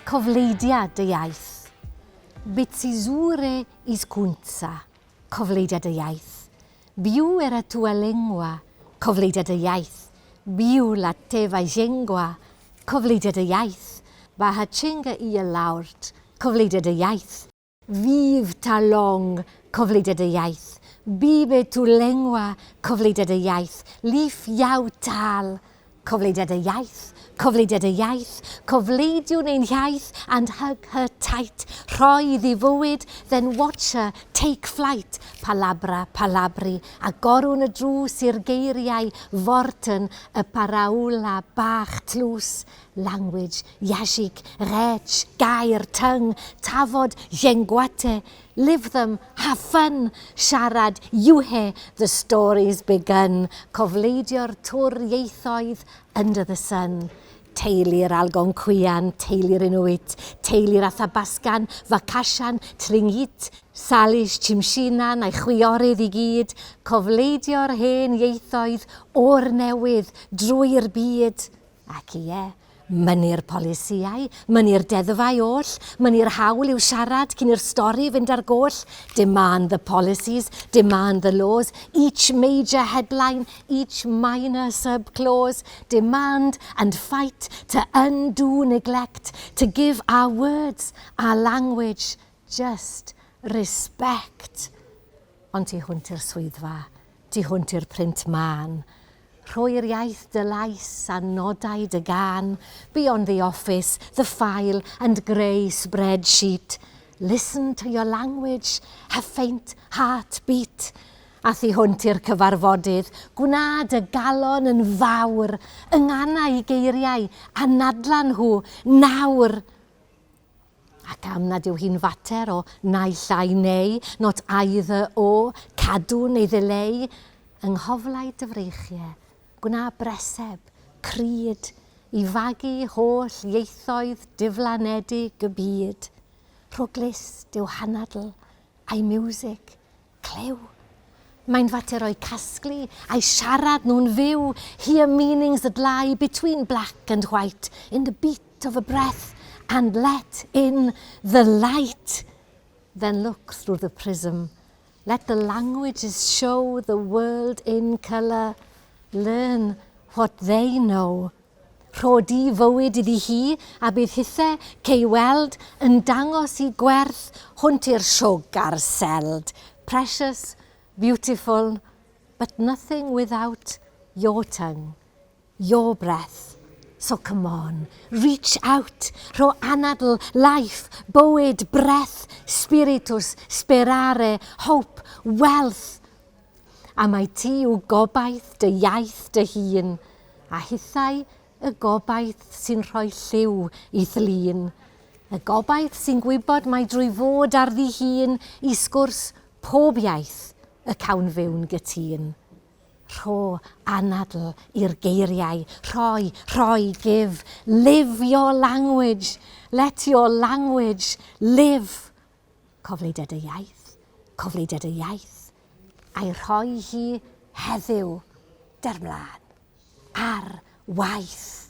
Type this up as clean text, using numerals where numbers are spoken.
Cofleidia dy iaith. Bitsisure iskunza, cofleidia dy iaith. Biu era tua lengua, cofleidia dy iaith. Biu la teva jengua, cofleidia dy iaith. Baha chinga ia laurt, cofleidia dy iaith. Vive ta long, cofleidia dy iaith. Bibe tu lengua, cofleidia dy iaith. Lif iau tal, cofleidia dy iaith. Cofleidia dy iaith. Cofleidiwn ein iaith and hug her tight. Rhoi ddi fywyd, then watch her take flight. Palabra, palabri, a gorwn y drws i'r geiriau, fortyn y paraula bach tlws. Language, iasig, rech, gair, tongue, tafod, jengwate. Live them, have fun, siarad, iwhe, the story's begun. Cofleidio'r twr ieithoedd under the sun. Teulu'r Algonquian, teulu'r Inuit, teulu'r Athabascan, Facasian, Tlingit, Salish, Chimshinan a'i chwiorydd I gyd, cofleidio'r hen ieithoedd o'r newydd drwy'r byd. Ac mynnu'r polisïau, mynnu'r deddfau oll, mynnu'r hawl i'w siarad cyn i'r stori fynd ar goll. Demand the policies, demand the laws, each major headline, each minor subclause. Demand and fight to undo neglect, to give our words, our language, just respect. Ond ti hwnt i'r swyddfa, ti hwnt i'r print man. Rhoi'r iaith dy lais a nodau dy gan, beyond the office, the file and grey spreadsheet. Listen to your language, a faint heartbeat. A thi hwnt i'r cyfarfodydd, gwnaed y galon yn fawr, yngannau geiriau, a nadlan hw nawr. Ac am nad yw hi'n fater o naill ai neu, not either o, cadw neu ddileu, yng nghoflau dyfreichiau. Gwna breseb, cryd, I fagu holl ieithoedd diflanedig y byd. Rhoglist yw hanadl, a'i music, clew. Mae'n fater o'i casglu, a'i siarad nhw'n fyw. Hear meanings that lie between black and white, in the beat of a breath, and let in the light. Then look through the prism. Let the languages show the world in colour. Learn what they know. Rhodi fywyd iddi hi, a bydd hithau cei weld yn dangos I gwerth hwnt i'r siwg ar seld. Precious, beautiful, but nothing without your tongue, your breath. So come on, reach out, rho anadl, life, bywyd, breath, spiritus, sperare, hope, wealth. A mae ti yw gobaith dy iaith dy hun, a hithau y gobaith sy'n rhoi lliw I thlun. Y gobaith sy'n gwybod mai drwy fod ar ddi hun I sgwrs pob iaith y cawn fewn gytun. Rho anadl i'r geiriau, rhoi, give. Live your language, let your language live. Cofleidia dy iaith, cofleidia dy iaith. A'i rhoi hi heddiw, der mlaen, ar waith.